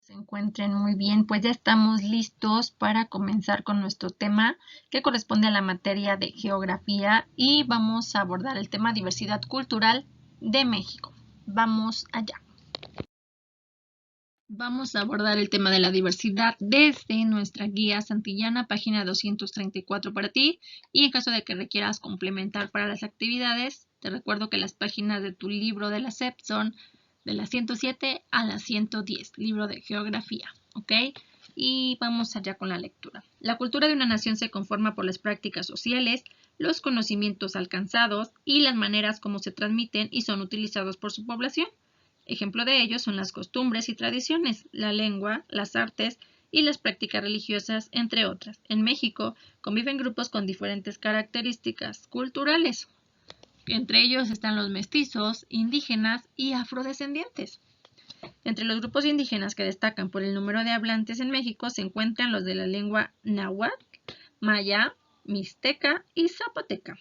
Se encuentren muy bien, pues ya estamos listos para comenzar con nuestro tema que corresponde a la materia de geografía y vamos a abordar el tema diversidad cultural de México. Vamos allá. Vamos a abordar el tema de la diversidad desde nuestra guía Santillana, página 234 para ti, y en caso de que requieras complementar para las actividades, te recuerdo que las páginas de tu libro de la SEP son de la 107 a la 110, libro de geografía, ¿ok? Y vamos allá con la lectura. La cultura de una nación se conforma por las prácticas sociales, los conocimientos alcanzados y las maneras como se transmiten y son utilizados por su población. Ejemplo de ello son las costumbres y tradiciones, la lengua, las artes y las prácticas religiosas, entre otras. En México conviven grupos con diferentes características culturales. Entre ellos están los mestizos, indígenas y afrodescendientes. Entre los grupos indígenas que destacan por el número de hablantes en México se encuentran los de la lengua náhuatl, maya, mixteca y zapoteca.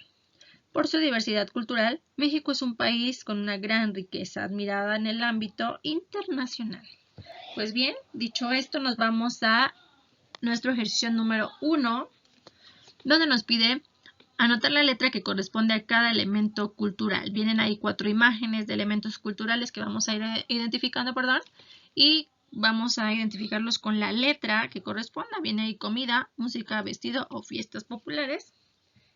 Por su diversidad cultural, México es un país con una gran riqueza admirada en el ámbito internacional. Pues bien, dicho esto, nos vamos a nuestro ejercicio número 1, donde nos pide anotar la letra que corresponde a cada elemento cultural. Vienen ahí 4 imágenes de elementos culturales que vamos a ir identificando, y vamos a identificarlos con la letra que corresponda. Viene ahí comida, música, vestido o fiestas populares.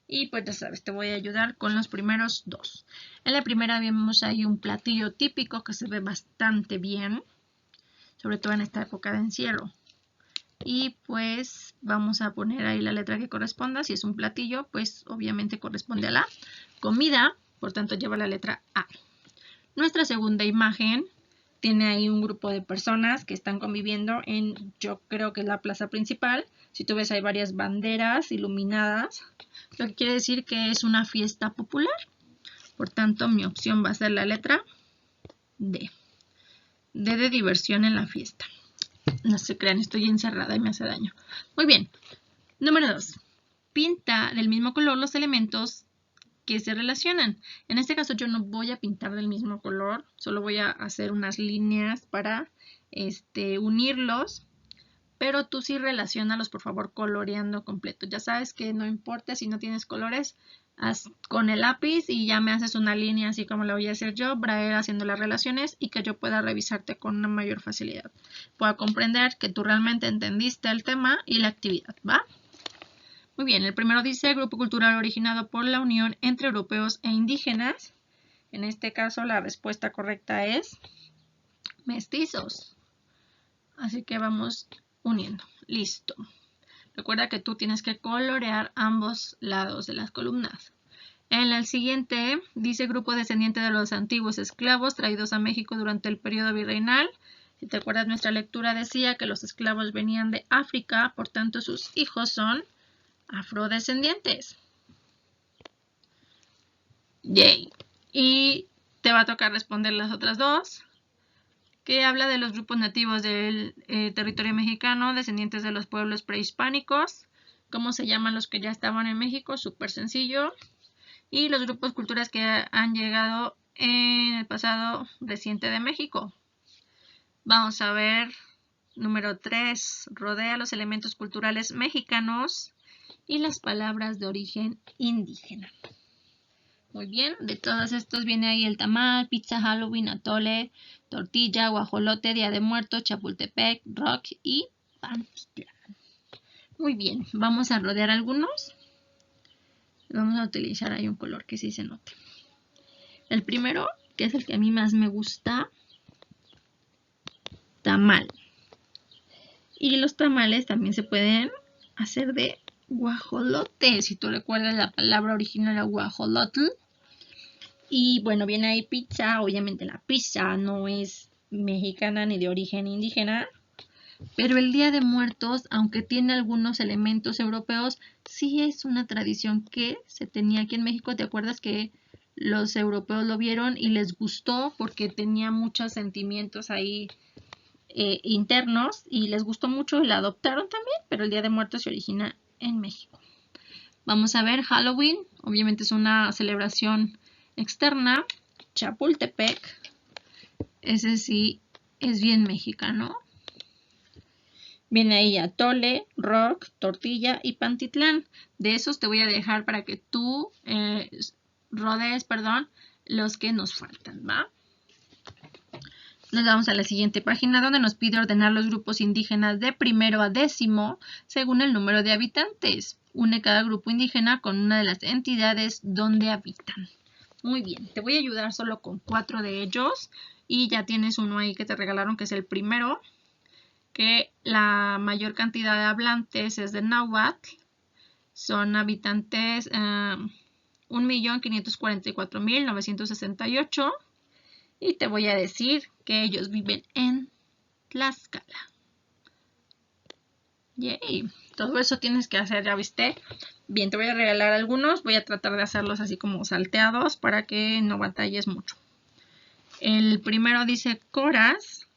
Y pues ya sabes, te voy a ayudar con los primeros 2. En la primera vemos ahí un platillo típico que se ve bastante bien, sobre todo en esta época de encierro. Y pues vamos a poner ahí la letra que corresponda. Si es un platillo, pues obviamente corresponde a la comida, por tanto lleva la letra A. Nuestra segunda imagen tiene ahí un grupo de personas que están conviviendo en, yo creo que es la plaza principal. Si tú ves, hay varias banderas iluminadas, lo que quiere decir que es una fiesta popular. Por tanto, mi opción va a ser la letra D. D de diversión en la fiesta. No se crean, estoy encerrada y me hace daño. Muy bien. Número 2. Pinta del mismo color los elementos que se relacionan. En este caso yo no voy a pintar del mismo color, solo voy a hacer unas líneas para unirlos, pero tú sí relaciónalos, por favor, coloreando completo. Ya sabes que no importa si no tienes colores, haz con el lápiz y ya me haces una línea así como la voy a hacer yo, para ir haciendo las relaciones y que yo pueda revisarte con una mayor facilidad. Pueda comprender que tú realmente entendiste el tema y la actividad, ¿va? Muy bien, el primero dice grupo cultural originado por la unión entre europeos e indígenas. En este caso la respuesta correcta es mestizos. Así que vamos uniendo. Listo. Recuerda que tú tienes que colorear ambos lados de las columnas. En el siguiente dice grupo descendiente de los antiguos esclavos traídos a México durante el periodo virreinal. Si te acuerdas, nuestra lectura decía que los esclavos venían de África, por tanto sus hijos son afrodescendientes. Yay. Y te va a tocar responder las otras dos, que habla de los grupos nativos del territorio mexicano, descendientes de los pueblos prehispánicos. ¿Cómo se llaman los que ya estaban en México? Súper sencillo. Y los grupos culturales que han llegado en el pasado reciente de México. Vamos a ver, número 3, rodea los elementos culturales mexicanos y las palabras de origen indígena. Muy bien, de todos estos viene ahí el tamal, pizza, Halloween, atole, tortilla, guajolote, Día de Muertos, Chapultepec, rock y Pantitlán. Muy bien, vamos a rodear algunos. Vamos a utilizar ahí un color que sí se note. El primero, que es el que a mí más me gusta, tamal. Y los tamales también se pueden hacer de guajolote. Si tú recuerdas, la palabra original era guajolotl. Y bueno, viene ahí pizza. Obviamente la pizza no es mexicana ni de origen indígena. Pero el Día de Muertos, aunque tiene algunos elementos europeos, sí es una tradición que se tenía aquí en México. ¿Te acuerdas que los europeos lo vieron y les gustó porque tenía muchos sentimientos ahí internos y les gustó mucho y la adoptaron también? Pero el Día de Muertos se origina en México. Vamos a ver Halloween. Obviamente es una celebración externa. Chapultepec, ese sí es bien mexicano. Viene ahí Atole, Rock, Tortilla y Pantitlán. De esos te voy a dejar para que tú rodees, los que nos faltan, ¿va? Nos vamos a la siguiente página donde nos pide ordenar los grupos indígenas de primero a 10º según el número de habitantes. Une cada grupo indígena con una de las entidades donde habitan. Muy bien, te voy a ayudar solo con 4 de ellos y ya tienes uno ahí que te regalaron que es el primero, que la mayor cantidad de hablantes es de náhuatl. Son habitantes 1.544.968 y te voy a decir que ellos viven en Tlaxcala. Yay. Todo eso tienes que hacer, ¿ya viste? Bien, te voy a regalar algunos. Voy a tratar de hacerlos así como salteados para que no batalles mucho. El primero dice Coras.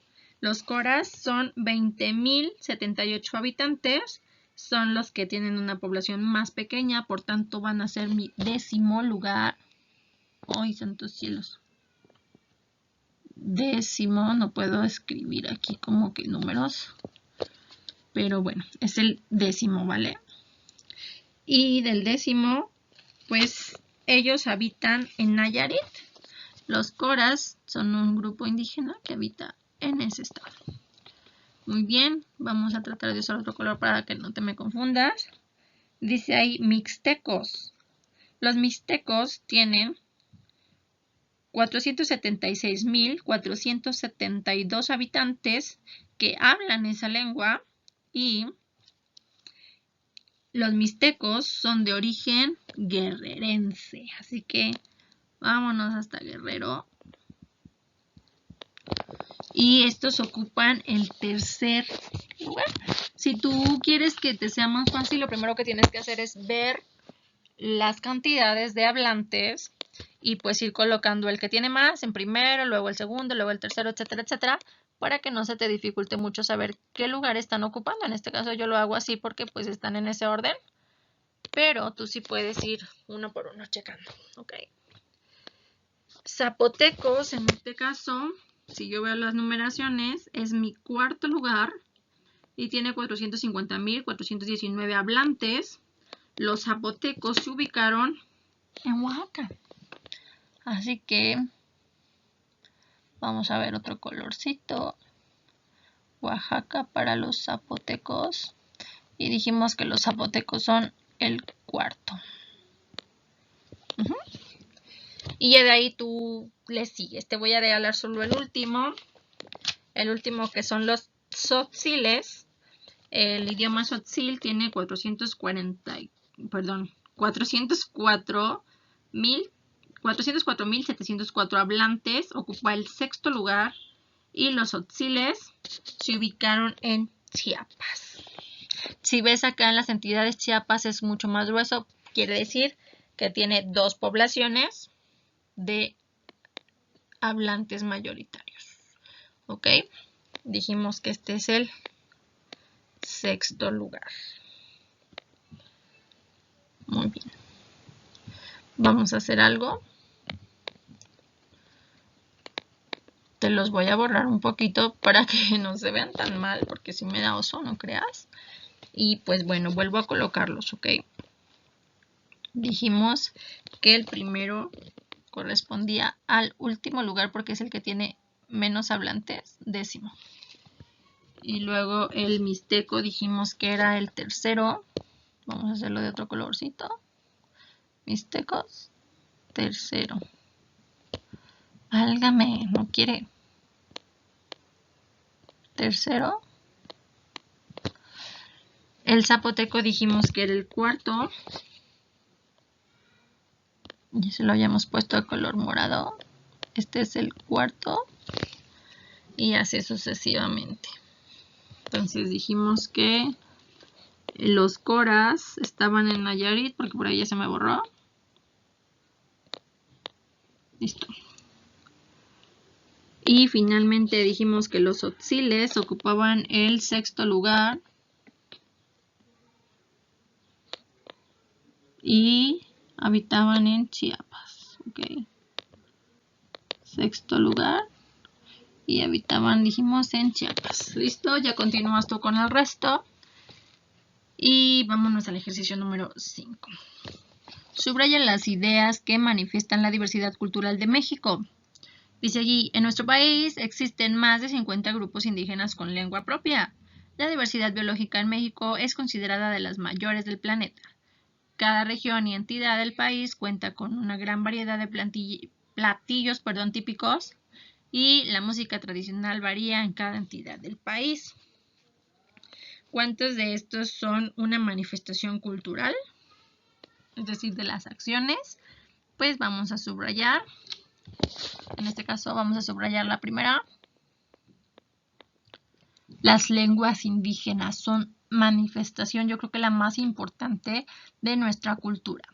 Los Coras son 20.078 habitantes. Son los que tienen una población más pequeña, por tanto van a ser mi 10º lugar. ¡Ay, santos cielos! 10º, no puedo escribir aquí como que números. Pero bueno, es el 10º, ¿vale? Y del 10º, pues ellos habitan en Nayarit. Los Coras son un grupo indígena que habita en ese estado. Muy bien, vamos a tratar de usar otro color para que no te me confundas. Dice ahí mixtecos. Los mixtecos tienen 476.472 habitantes que hablan esa lengua y los mixtecos son de origen guerrerense. Así que vámonos hasta Guerrero. Y estos ocupan el 3er lugar. Si tú quieres que te sea más fácil, lo primero que tienes que hacer es ver las cantidades de hablantes y pues ir colocando el que tiene más en primero, luego el segundo, luego el tercero, etcétera, etcétera, para que no se te dificulte mucho saber qué lugar están ocupando. En este caso yo lo hago así porque pues están en ese orden, pero tú sí puedes ir uno por uno checando, ¿ok? Zapotecos, en este caso, si yo veo las numeraciones, es mi 4.º lugar y tiene 450.419 hablantes. Los zapotecos se ubicaron en Oaxaca. Así que vamos a ver otro colorcito. Oaxaca para los zapotecos. Y dijimos que los zapotecos son el 4º. Y ya de ahí tú le sigues. Te voy a regalar solo el último. El último que son los tzotziles. El idioma tzotzil tiene 404.704 hablantes. Ocupa el 6º lugar. Y los tzotziles se ubicaron en Chiapas. Si ves acá en las entidades, Chiapas es mucho más grueso. Quiere decir que tiene 2 poblaciones de hablantes mayoritarios. ¿Ok? Dijimos que este es el 6º lugar. Muy bien. Vamos a hacer algo. Te los voy a borrar un poquito para que no se vean tan mal, porque si me da oso, no creas. Y pues bueno, vuelvo a colocarlos, ¿ok? Dijimos que el primero correspondía al último lugar porque es el que tiene menos hablantes, 10º. Y luego el mixteco dijimos que era el 3º. Vamos a hacerlo de otro colorcito. Mixtecos, 3º. Válgame, no quiere. 3º. El zapoteco dijimos que era el 4º. Y se lo habíamos puesto de color morado. Este es el 4º. Y así sucesivamente. Entonces dijimos que los Coras estaban en Nayarit, porque por ahí ya se me borró. Listo. Y finalmente dijimos que los tzotziles ocupaban el 6º lugar. Y habitaban en Chiapas. Ok. 6º lugar. y habitaban, dijimos, en Chiapas. ¿Listo? Ya continúas tú con el resto. Y vámonos al ejercicio número 5. Subraya las ideas que manifiestan la diversidad cultural de México. Dice allí, en nuestro país existen más de 50 grupos indígenas con lengua propia. La diversidad biológica en México es considerada de las mayores del planeta. Cada región y entidad del país cuenta con una gran variedad de platillos típicos y la música tradicional varía en cada entidad del país. ¿Cuántos de estos son una manifestación cultural? Es decir, de las acciones. Pues vamos a subrayar. En este caso vamos a subrayar la primera. Las lenguas indígenas son manifestación, yo creo que la más importante de nuestra cultura.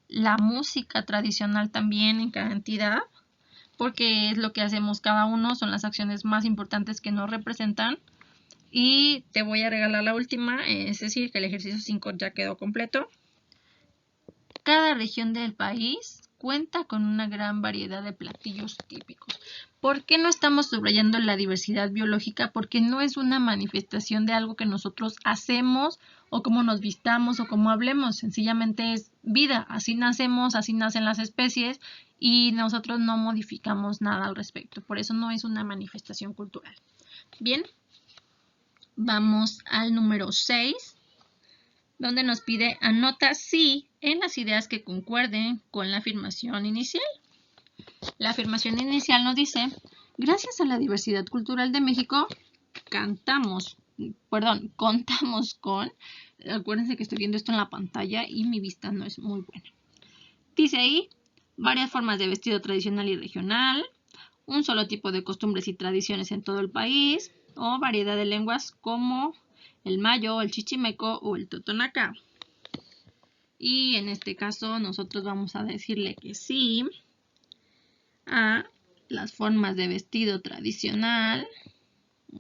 La música tradicional también en cada entidad, porque es lo que hacemos cada uno, son las acciones más importantes que nos representan. Y te voy a regalar la última, es decir, que el ejercicio 5 ya quedó completo. Cada región del país cuenta con una gran variedad de platillos típicos. ¿Por qué no estamos subrayando la diversidad biológica? Porque no es una manifestación de algo que nosotros hacemos o cómo nos vistamos o cómo hablemos. Sencillamente es vida. Así nacemos, así nacen las especies y nosotros no modificamos nada al respecto. Por eso no es una manifestación cultural. Bien, vamos al número 6. Donde nos pide anota sí en las ideas que concuerden con la afirmación inicial. La afirmación inicial nos dice, gracias a la diversidad cultural de México, contamos con, acuérdense que estoy viendo esto en la pantalla y mi vista no es muy buena. Dice ahí, varias formas de vestido tradicional y regional, un solo tipo de costumbres y tradiciones en todo el país, o variedad de lenguas como el mayo, el chichimeco o el totonaca. Y en este caso nosotros vamos a decirle que sí a las formas de vestido tradicional.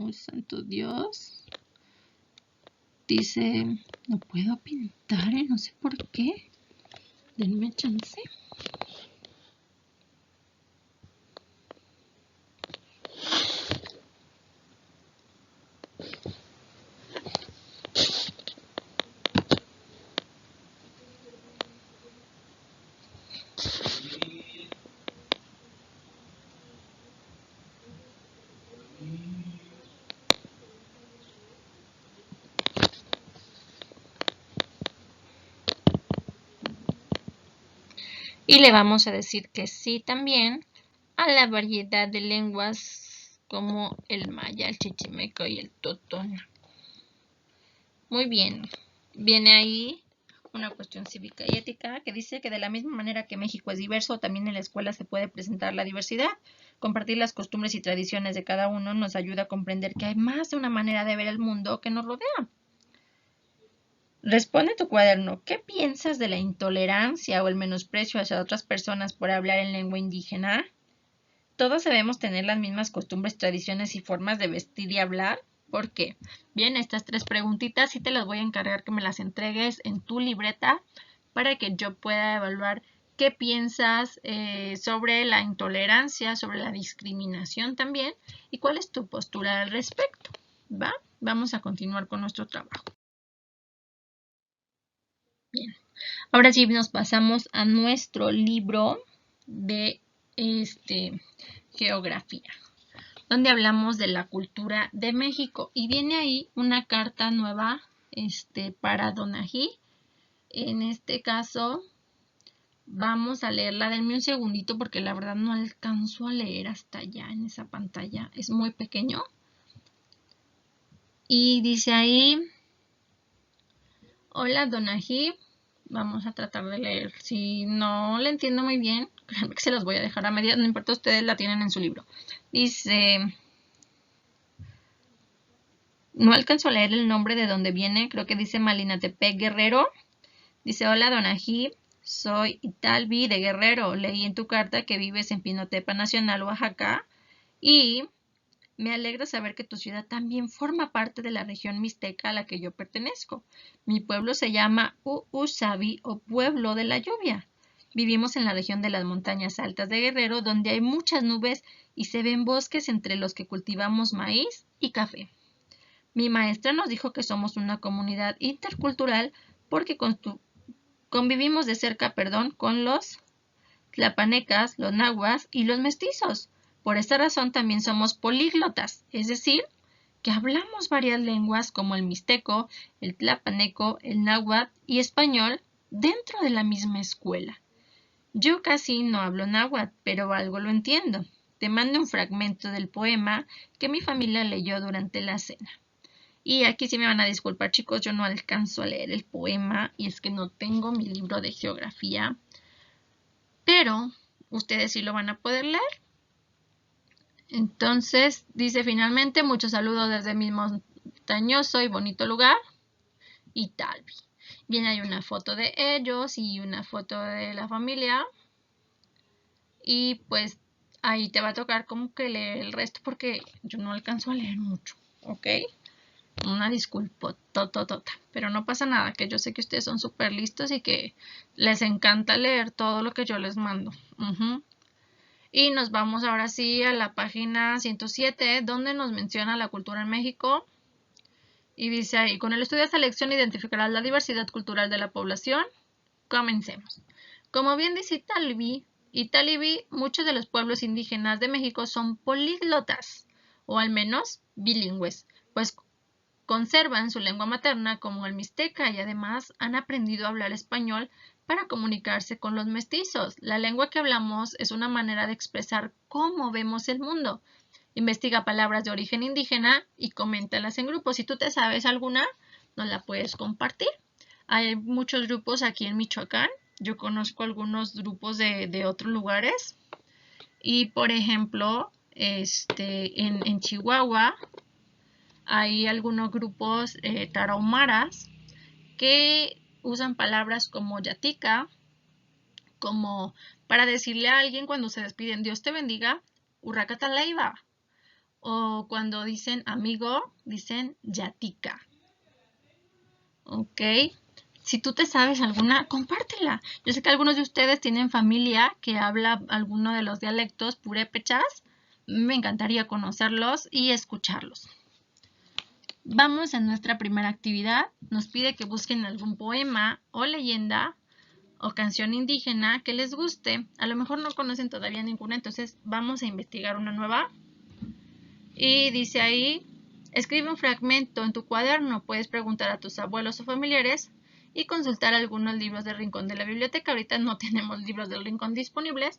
¡Ay, santo Dios! Dice, no puedo pintar, no sé por qué. Denme chance. Y le vamos a decir que sí también a la variedad de lenguas como el maya, el chichimeco y el totona. Muy bien. Viene ahí una cuestión cívica y ética que dice que de la misma manera que México es diverso, también en la escuela se puede presentar la diversidad. Compartir las costumbres y tradiciones de cada uno nos ayuda a comprender que hay más de una manera de ver el mundo que nos rodea. Responde tu cuaderno, ¿qué piensas de la intolerancia o el menosprecio hacia otras personas por hablar en lengua indígena? ¿Todos debemos tener las mismas costumbres, tradiciones y formas de vestir y hablar? ¿Por qué? Bien, estas 3 preguntitas sí te las voy a encargar que me las entregues en tu libreta para que yo pueda evaluar qué piensas sobre la intolerancia, sobre la discriminación también y cuál es tu postura al respecto. ¿Va? Vamos a continuar con nuestro trabajo. Bien, ahora sí nos pasamos a nuestro libro de geografía, donde hablamos de la cultura de México. Y viene ahí una carta nueva para Donají. En este caso, vamos a leerla. Denme un segundito porque la verdad no alcanzo a leer hasta allá en esa pantalla. Es muy pequeño. Y dice ahí, hola Donají. Vamos a tratar de leer. Si no le entiendo muy bien, créanme que se las voy a dejar a medias. No importa, ustedes la tienen en su libro. Dice, no alcanzo a leer el nombre de donde viene. Creo que dice Malinatepec, Guerrero. Dice, hola Donají, soy Italvi de Guerrero. Leí en tu carta que vives en Pinotepa Nacional, Oaxaca. Y me alegra saber que tu ciudad también forma parte de la región mixteca a la que yo pertenezco. Mi pueblo se llama Uusabi o Pueblo de la Lluvia. Vivimos en la región de las montañas altas de Guerrero, donde hay muchas nubes y se ven bosques entre los que cultivamos maíz y café. Mi maestra nos dijo que somos una comunidad intercultural porque convivimos de cerca, con los tlapanecas, los nahuas y los mestizos. Por esta razón también somos políglotas, es decir, que hablamos varias lenguas como el mixteco, el tlapaneco, el náhuatl y español dentro de la misma escuela. Yo casi no hablo náhuatl, pero algo lo entiendo. Te mando un fragmento del poema que mi familia leyó durante la cena. Y aquí sí me van a disculpar, chicos, yo no alcanzo a leer el poema y es que no tengo mi libro de geografía, pero ustedes sí lo van a poder leer. Entonces, dice finalmente, muchos saludos desde mi montañoso y bonito lugar, Italvi. Bien, hay una foto de ellos y una foto de la familia. Y pues ahí te va a tocar como que leer el resto porque yo no alcanzo a leer mucho, ¿ok? Una disculpa, pero no pasa nada, que yo sé que ustedes son súper listos y que les encanta leer todo lo que yo les mando. Y nos vamos ahora sí a la página 107, donde nos menciona la cultura en México. Y dice ahí, con el estudio de esta lección identificarás la diversidad cultural de la población. Comencemos. Como bien dice Italvi, muchos de los pueblos indígenas de México son políglotas, o al menos bilingües, pues conservan su lengua materna como el mixteca y además han aprendido a hablar español para comunicarse con los mestizos. La lengua que hablamos es una manera de expresar cómo vemos el mundo. Investiga palabras de origen indígena y coméntalas en grupos. Si tú te sabes alguna, nos la puedes compartir. Hay muchos grupos aquí en Michoacán. Yo conozco algunos grupos de otros lugares. Y por ejemplo, en Chihuahua hay algunos grupos tarahumaras que usan palabras como yatica, como para decirle a alguien cuando se despiden, Dios te bendiga, urracataleiva. O cuando dicen amigo, dicen yatica. ¿Ok? Si tú te sabes alguna, compártela. Yo sé que algunos de ustedes tienen familia que habla alguno de los dialectos purépechas. Me encantaría conocerlos y escucharlos. Vamos a nuestra primera actividad. Nos pide que busquen algún poema o leyenda o canción indígena que les guste. A lo mejor no conocen todavía ninguna, entonces vamos a investigar una nueva. Y dice ahí, escribe un fragmento en tu cuaderno. Puedes preguntar a tus abuelos o familiares y consultar algunos libros del rincón de la biblioteca. Ahorita no tenemos libros del rincón disponibles,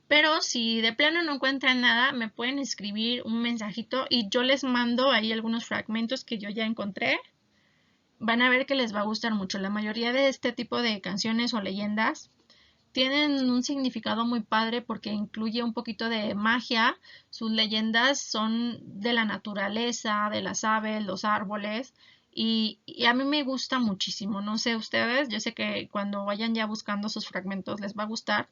pero si de plano no encuentran nada, me pueden escribir un mensajito y yo les mando ahí algunos fragmentos que yo ya encontré. Van a ver que les va a gustar mucho. La mayoría de este tipo de canciones o leyendas tienen un significado muy padre porque incluye un poquito de magia. Sus leyendas son de la naturaleza, de las aves, los árboles. Y a mí me gusta muchísimo. No sé ustedes, yo sé que cuando vayan ya buscando sus fragmentos les va a gustar.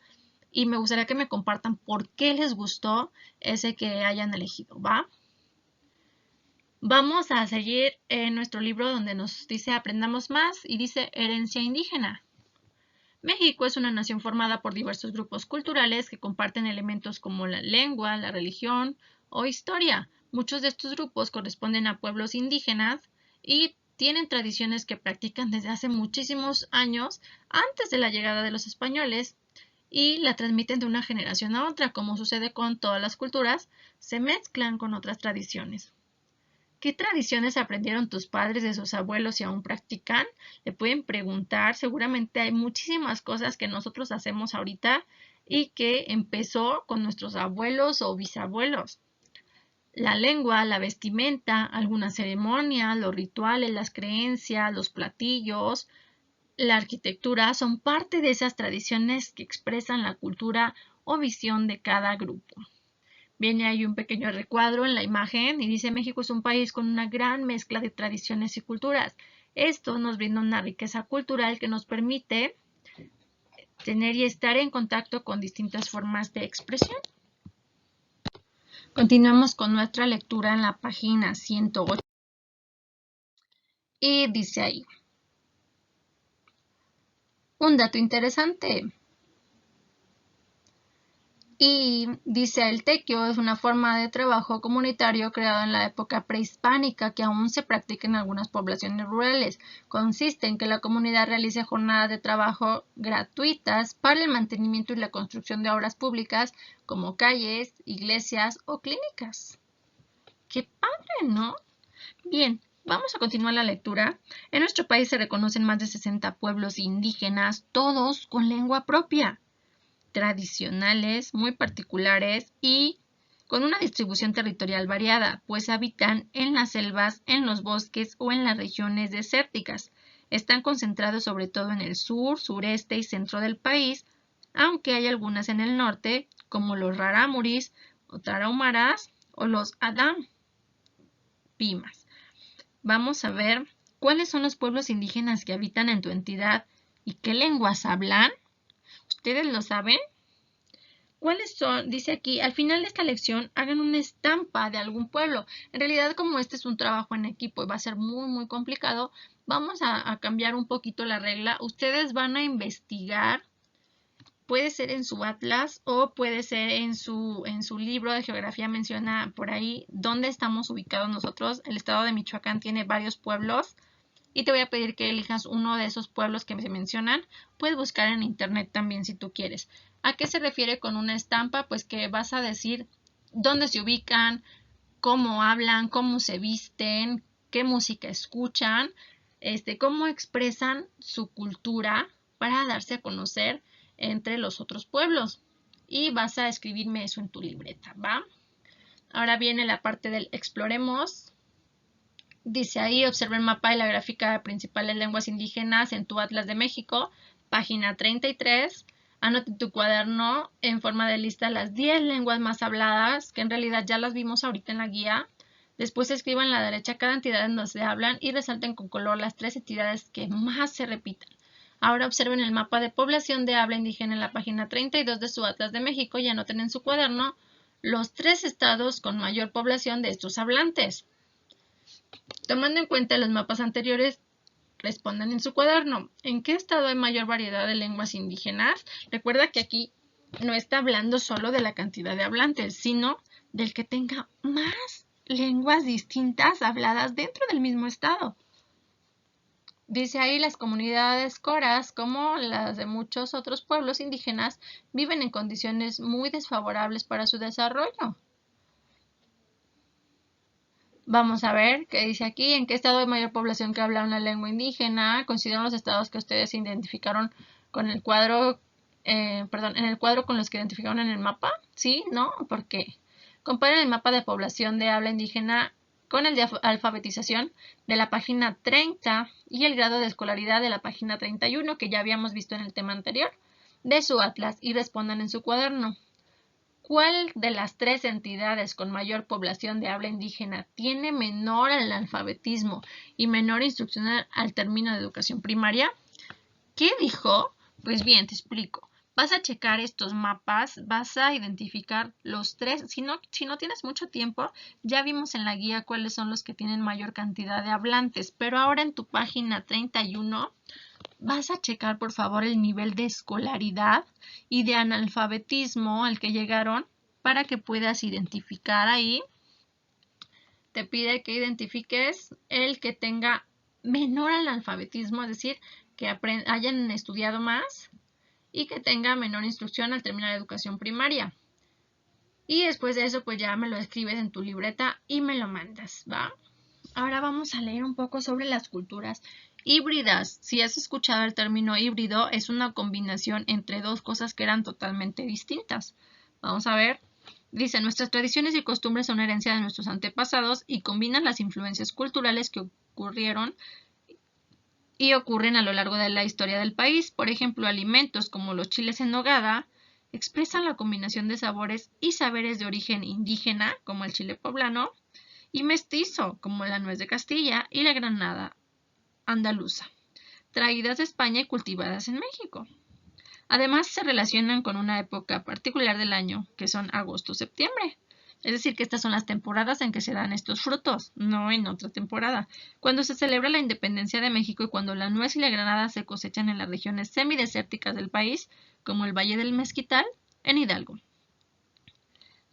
Y me gustaría que me compartan por qué les gustó ese que hayan elegido, ¿va? Vamos a seguir en nuestro libro donde nos dice Aprendamos más y dice Herencia indígena. México es una nación formada por diversos grupos culturales que comparten elementos como la lengua, la religión o historia. Muchos de estos grupos corresponden a pueblos indígenas y tienen tradiciones que practican desde hace muchísimos años antes de la llegada de los españoles y la transmiten de una generación a otra. Como sucede con todas las culturas, se mezclan con otras tradiciones. ¿Qué tradiciones aprendieron tus padres de sus abuelos y aún practican? Le pueden preguntar. Seguramente hay muchísimas cosas que nosotros hacemos ahorita y que empezó con nuestros abuelos o bisabuelos. La lengua, la vestimenta, alguna ceremonia, los rituales, las creencias, los platillos, la arquitectura son parte de esas tradiciones que expresan la cultura o visión de cada grupo. Viene ahí un pequeño recuadro en la imagen y dice México es un país con una gran mezcla de tradiciones y culturas. Esto nos brinda una riqueza cultural que nos permite tener y estar en contacto con distintas formas de expresión. Continuamos con nuestra lectura en la página 108 y dice ahí un dato interesante. Y dice, el tequio es una forma de trabajo comunitario creado en la época prehispánica que aún se practica en algunas poblaciones rurales. Consiste en que la comunidad realice jornadas de trabajo gratuitas para el mantenimiento y la construcción de obras públicas como calles, iglesias o clínicas. ¡Qué padre!, ¿no? Bien, vamos a continuar la lectura. En nuestro país se reconocen más de 60 pueblos indígenas, todos con lengua propia, tradicionales, muy particulares y con una distribución territorial variada, pues habitan en las selvas, en los bosques o en las regiones desérticas. Están concentrados sobre todo en el sur, sureste y centro del país, aunque hay algunas en el norte, como los rarámuris o tarahumaras o los adam pimas. Vamos a ver cuáles son los pueblos indígenas que habitan en tu entidad y qué lenguas hablan. ¿Ustedes lo saben? ¿Cuáles son? Dice aquí, al final de esta lección hagan una estampa de algún pueblo. En realidad, como este es un trabajo en equipo y va a ser muy complicado, vamos a cambiar un poquito la regla. Ustedes van a investigar, puede ser en su atlas o puede ser en su libro de geografía, menciona por ahí dónde estamos ubicados nosotros. El estado de Michoacán tiene varios pueblos y te voy a pedir que elijas uno de esos pueblos que se mencionan. Puedes buscar en internet también si tú quieres. ¿A qué se refiere con una estampa? Pues que vas a decir dónde se ubican, cómo hablan, cómo se visten, qué música escuchan, cómo expresan su cultura para darse a conocer entre los otros pueblos. Y vas a escribirme eso en tu libreta, ¿va? Ahora viene la parte del exploremos. Dice ahí, observa el mapa y la gráfica de principales lenguas indígenas en tu Atlas de México, página 33. Anota en tu cuaderno en forma de lista las 10 lenguas más habladas, que en realidad ya las vimos ahorita en la guía. Después escriba en la derecha cada entidad en donde se hablan y resalten con color las 3 entidades que más se repitan. Ahora observen el mapa de población de habla indígena en la página 32 de su Atlas de México y anoten en su cuaderno los 3 estados con mayor población de estos hablantes. Tomando en cuenta los mapas anteriores, respondan en su cuaderno. ¿En qué estado hay mayor variedad de lenguas indígenas? Recuerda que aquí no está hablando solo de la cantidad de hablantes, sino del que tenga más lenguas distintas habladas dentro del mismo estado. Dice ahí, las comunidades coras, como las de muchos otros pueblos indígenas, viven en condiciones muy desfavorables para su desarrollo. Vamos a ver qué dice aquí, en qué estado hay mayor población que habla una lengua indígena. Consideran los estados que ustedes identificaron con el cuadro, en el cuadro con los que identificaron en el mapa. ¿Sí? ¿No? ¿Por qué? Comparen el mapa de población de habla indígena con el de alfabetización de la página 30 y el grado de escolaridad de la página 31 que ya habíamos visto en el tema anterior de su atlas y respondan en su cuaderno. ¿Cuál de las 3 entidades con mayor población de habla indígena tiene menor analfabetismo y menor instrucción al término de educación primaria? ¿Qué dijo? Pues bien, te explico. Vas a checar estos mapas, vas a identificar los 3. Si no tienes mucho tiempo, ya vimos en la guía cuáles son los que tienen mayor cantidad de hablantes, pero ahora en tu página 31 vas a checar por favor el nivel de escolaridad y de analfabetismo al que llegaron para que puedas identificar ahí. Te pide que identifiques el que tenga menor analfabetismo, es decir, que hayan estudiado más y que tenga menor instrucción al terminar la educación primaria. Y después de eso, pues ya me lo escribes en tu libreta y me lo mandas, ¿va? Ahora vamos a leer un poco sobre las culturas híbridas. Si has escuchado el término híbrido, es una combinación entre dos cosas que eran totalmente distintas. Vamos a ver. Dice, nuestras tradiciones y costumbres son herencia de nuestros antepasados y combinan las influencias culturales que ocurrieron y ocurren a lo largo de la historia del país. Por ejemplo, alimentos como los chiles en nogada expresan la combinación de sabores y saberes de origen indígena, como el chile poblano, y mestizo, como la nuez de Castilla y la granada andaluza, traídas de España y cultivadas en México. Además, se relacionan con una época particular del año, que son agosto-septiembre. Es decir, que estas son las temporadas en que se dan estos frutos, no en otra temporada. Cuando se celebra la independencia de México y cuando la nuez y la granada se cosechan en las regiones semidesérticas del país, como el Valle del Mezquital, en Hidalgo.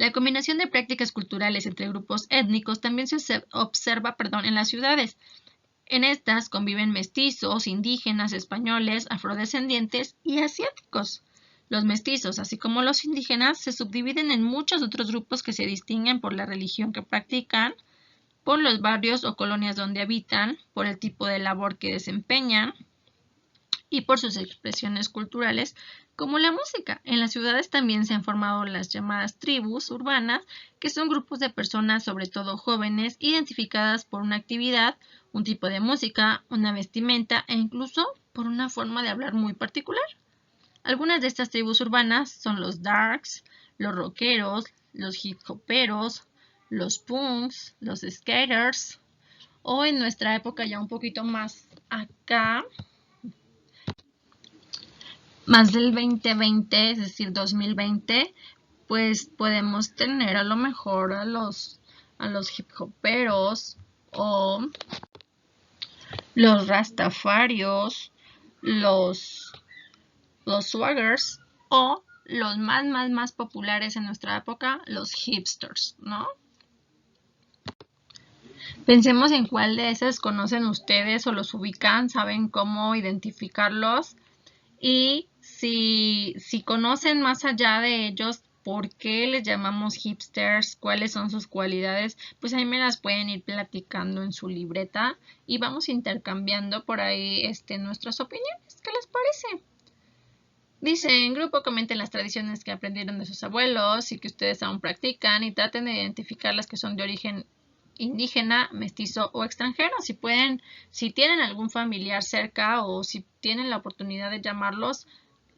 La combinación de prácticas culturales entre grupos étnicos también se observa en las ciudades. En estas conviven mestizos, indígenas, españoles, afrodescendientes y asiáticos. Los mestizos, así como los indígenas, se subdividen en muchos otros grupos que se distinguen por la religión que practican, por los barrios o colonias donde habitan, por el tipo de labor que desempeñan y por sus expresiones culturales, como la música. En las ciudades también se han formado las llamadas tribus urbanas, que son grupos de personas, sobre todo jóvenes, identificadas por una actividad, un tipo de música, una vestimenta e incluso por una forma de hablar muy particular. Algunas de estas tribus urbanas son los darks, los rockeros, los hip hoperos, los punks, los skaters, o en nuestra época ya un poquito más acá, más del 2020, es decir, 2020, pues podemos tener a lo mejor a los hip hoperos o los rastafarios, los swaggers o los más populares en nuestra época, los hipsters, ¿no? Pensemos en cuál de esas conocen ustedes o los ubican, saben cómo identificarlos y si conocen más allá de ellos, por qué les llamamos hipsters, cuáles son sus cualidades, pues ahí me las pueden ir platicando en su libreta y vamos intercambiando por ahí nuestras opiniones. ¿Qué les parece? Dice, en grupo comenten las tradiciones que aprendieron de sus abuelos y que ustedes aún practican y traten de identificar las que son de origen indígena, mestizo o extranjero. Si tienen algún familiar cerca o si tienen la oportunidad de llamarlos,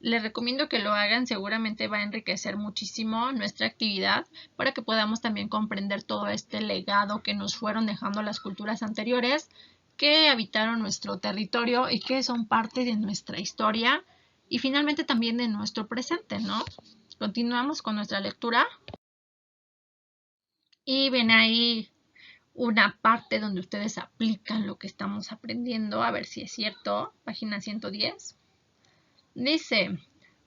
les recomiendo que lo hagan. Seguramente va a enriquecer muchísimo nuestra actividad para que podamos también comprender todo este legado que nos fueron dejando las culturas anteriores que habitaron nuestro territorio y que son parte de nuestra historia y finalmente también de nuestro presente, ¿no? Continuamos con nuestra lectura. Y ven ahí una parte donde ustedes aplican lo que estamos aprendiendo, a ver si es cierto, página 110. Dice,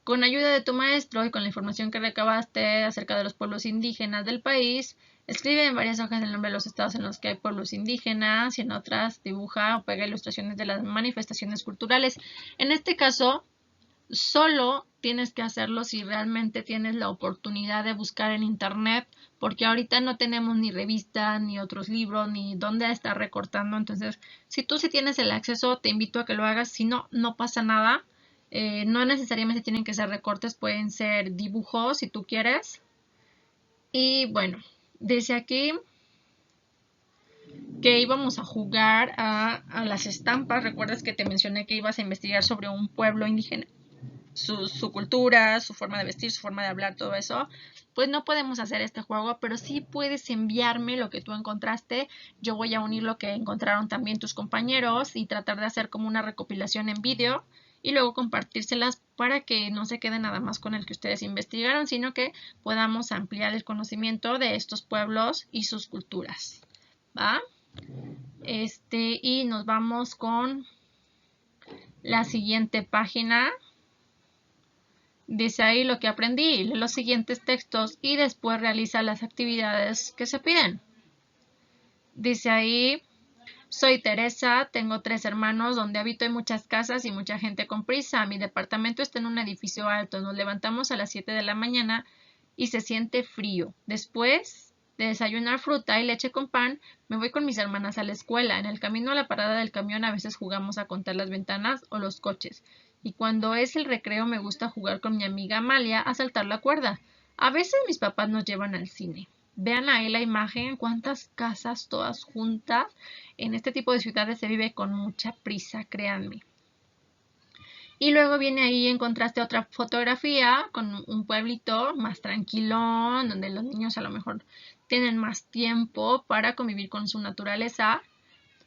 con ayuda de tu maestro y con la información que recabaste acerca de los pueblos indígenas del país, escribe en varias hojas el nombre de los estados en los que hay pueblos indígenas y en otras dibuja o pega ilustraciones de las manifestaciones culturales. En este caso, solo tienes que hacerlo si realmente tienes la oportunidad de buscar en internet, porque ahorita no tenemos ni revistas, ni otros libros, ni dónde estar recortando. Entonces, si tú sí tienes el acceso, te invito a que lo hagas. Si no, no pasa nada. No necesariamente tienen que ser recortes, pueden ser dibujos si tú quieres. Y bueno, dice aquí que íbamos a jugar a las estampas. ¿Recuerdas que te mencioné que ibas a investigar sobre un pueblo indígena? Su cultura, su forma de vestir, su forma de hablar, todo eso, pues no podemos hacer este juego, pero sí puedes enviarme lo que tú encontraste. Yo voy a unir lo que encontraron también tus compañeros y tratar de hacer como una recopilación en vídeo y luego compartírselas para que no se quede nada más con el que ustedes investigaron, sino que podamos ampliar el conocimiento de estos pueblos y sus culturas, ¿va? Y nos vamos con la siguiente página. Dice ahí lo que aprendí, lee los siguientes textos y después realiza las actividades que se piden. Dice ahí, soy Teresa, tengo 3 hermanos, donde habito hay muchas casas y mucha gente con prisa. Mi departamento está en un edificio alto, nos levantamos a las 7 de la mañana y se siente frío. Después de desayunar fruta y leche con pan, me voy con mis hermanas a la escuela. En el camino a la parada del camión a veces jugamos a contar las ventanas o los coches. Y cuando es el recreo me gusta jugar con mi amiga Amalia a saltar la cuerda. A veces mis papás nos llevan al cine. Vean ahí la imagen, cuántas casas todas juntas. En este tipo de ciudades se vive con mucha prisa, créanme. Y luego viene ahí en contraste otra fotografía con un pueblito más tranquilón, donde los niños a lo mejor tienen más tiempo para convivir con su naturaleza.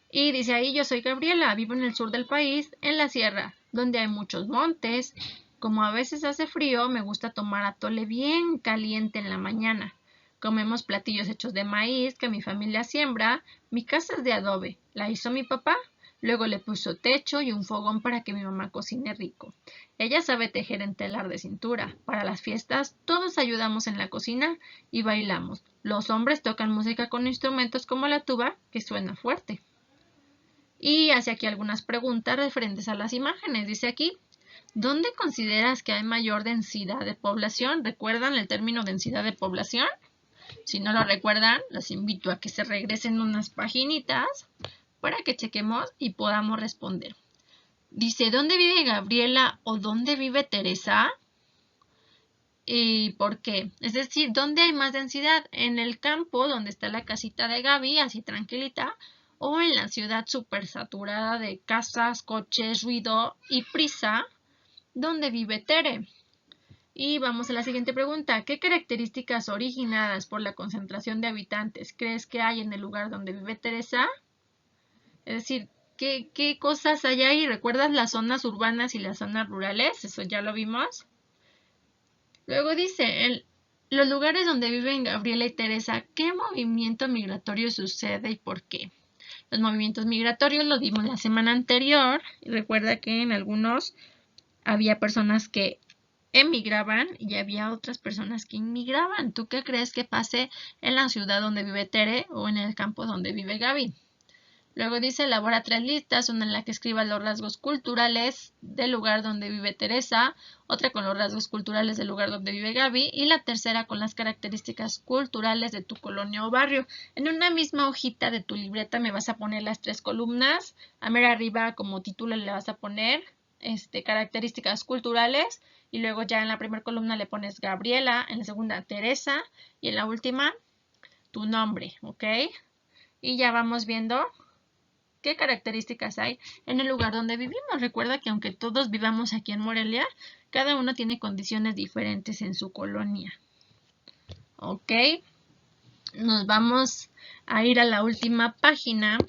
Y dice ahí, yo soy Gabriela, vivo en el sur del país, en la sierra, donde hay muchos montes. Como a veces hace frío, me gusta tomar atole bien caliente en la mañana. Comemos platillos hechos de maíz que mi familia siembra. Mi casa es de adobe, la hizo mi papá. Luego le puso techo y un fogón para que mi mamá cocine rico. Ella sabe tejer en telar de cintura. Para las fiestas todos ayudamos en la cocina y bailamos. Los hombres tocan música con instrumentos como la tuba, que suena fuerte. Y hace aquí algunas preguntas referentes a las imágenes. Dice aquí, ¿dónde consideras que hay mayor densidad de población? ¿Recuerdan el término densidad de población? Si no lo recuerdan, los invito a que se regresen unas paginitas para que chequemos y podamos responder. Dice, ¿dónde vive Gabriela o dónde vive Teresa? ¿Y por qué? Es decir, ¿dónde hay más densidad? ¿En el campo, donde está la casita de Gaby, así tranquilita? ¿O en la ciudad súper saturada de casas, coches, ruido y prisa, donde vive Tere? Y vamos a la siguiente pregunta. ¿Qué características originadas por la concentración de habitantes crees que hay en el lugar donde vive Teresa? Es decir, ¿qué cosas hay ahí? ¿Recuerdas las zonas urbanas y las zonas rurales? Eso ya lo vimos. Luego dice, los lugares donde viven Gabriela y Teresa, ¿qué movimiento migratorio sucede y por qué? Los movimientos migratorios los vimos la semana anterior. Y recuerda que en algunos había personas que emigraban y había otras personas que inmigraban. ¿Tú qué crees que pase en la ciudad donde vive Tere o en el campo donde vive Gaby? Luego dice, elabora 3 listas, una en la que escriba los rasgos culturales del lugar donde vive Teresa, otra con los rasgos culturales del lugar donde vive Gaby y la tercera con las características culturales de tu colonia o barrio. En una misma hojita de tu libreta me vas a poner las 3 columnas. A mera arriba como título le vas a poner características culturales y luego ya en la primera columna le pones Gabriela, en la segunda Teresa y en la última tu nombre, ¿ok? Y ya vamos viendo qué características hay en el lugar donde vivimos. Recuerda que aunque todos vivamos aquí en Morelia, cada uno tiene condiciones diferentes en su colonia. ¿Ok? Nos vamos a ir a la última página.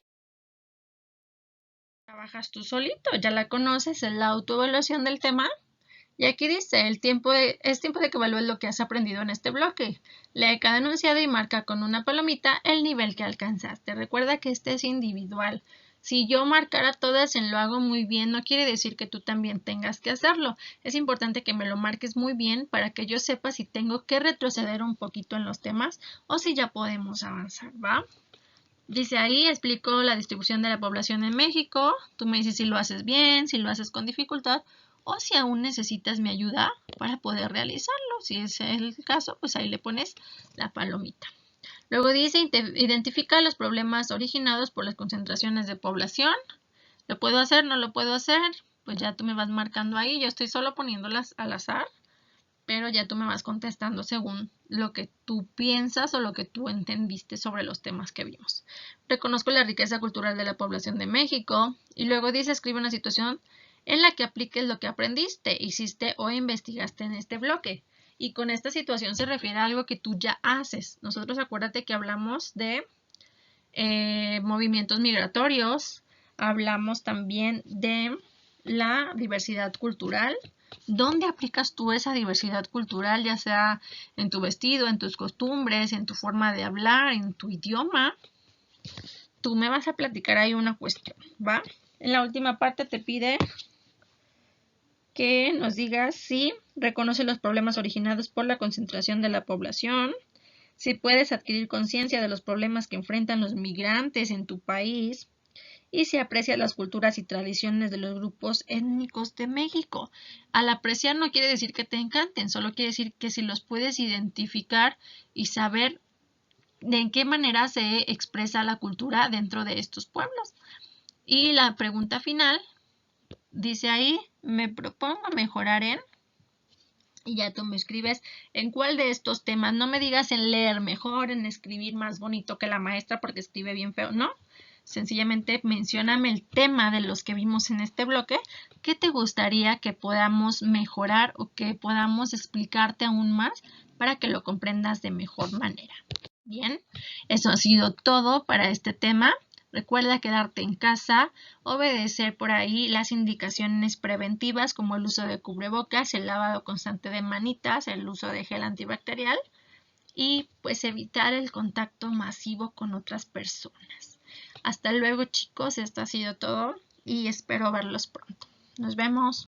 Trabajas tú solito, ya la conoces, es la autoevaluación del tema. Y aquí dice, es tiempo de que evalúes lo que has aprendido en este bloque. Lee cada enunciado y marca con una palomita el nivel que alcanzaste. Recuerda que este es individual. Si yo marcara todas en lo hago muy bien, no quiere decir que tú también tengas que hacerlo. Es importante que me lo marques muy bien para que yo sepa si tengo que retroceder un poquito en los temas o si ya podemos avanzar, ¿va? Dice ahí, explico la distribución de la población en México. Tú me dices si lo haces bien, si lo haces con dificultad o si aún necesitas mi ayuda para poder realizarlo. Si es el caso, pues ahí le pones la palomita. Luego dice, identifica los problemas originados por las concentraciones de población. ¿Lo puedo hacer? ¿No lo puedo hacer? Pues ya tú me vas marcando ahí. Yo estoy solo poniéndolas al azar, pero ya tú me vas contestando según lo que tú piensas o lo que tú entendiste sobre los temas que vimos. Reconozco la riqueza cultural de la población de México. Y luego dice, escribe una situación en la que apliques lo que aprendiste, hiciste o investigaste en este bloque. Y con esta situación se refiere a algo que tú ya haces. Nosotros acuérdate que hablamos de movimientos migratorios, hablamos también de la diversidad cultural. ¿Dónde aplicas tú esa diversidad cultural, ya sea en tu vestido, en tus costumbres, en tu forma de hablar, en tu idioma? Tú me vas a platicar ahí una cuestión, ¿va? En la última parte te pide que nos digas si reconoce los problemas originados por la concentración de la población, si puedes adquirir conciencia de los problemas que enfrentan los migrantes en tu país y si aprecias las culturas y tradiciones de los grupos étnicos de México. Al apreciar no quiere decir que te encanten, solo quiere decir que si los puedes identificar y saber de en qué manera se expresa la cultura dentro de estos pueblos. Y la pregunta final dice ahí, me propongo mejorar en, y ya tú me escribes en cuál de estos temas. No me digas en leer mejor, en escribir más bonito que la maestra porque escribe bien feo, no. Sencillamente mencióname el tema de los que vimos en este bloque. ¿Qué te gustaría que podamos mejorar o que podamos explicarte aún más para que lo comprendas de mejor manera? Bien, eso ha sido todo para este tema. Recuerda quedarte en casa, obedecer por ahí las indicaciones preventivas como el uso de cubrebocas, el lavado constante de manitas, el uso de gel antibacterial y pues evitar el contacto masivo con otras personas. Hasta luego chicos, esto ha sido todo. y espero verlos pronto. Nos vemos.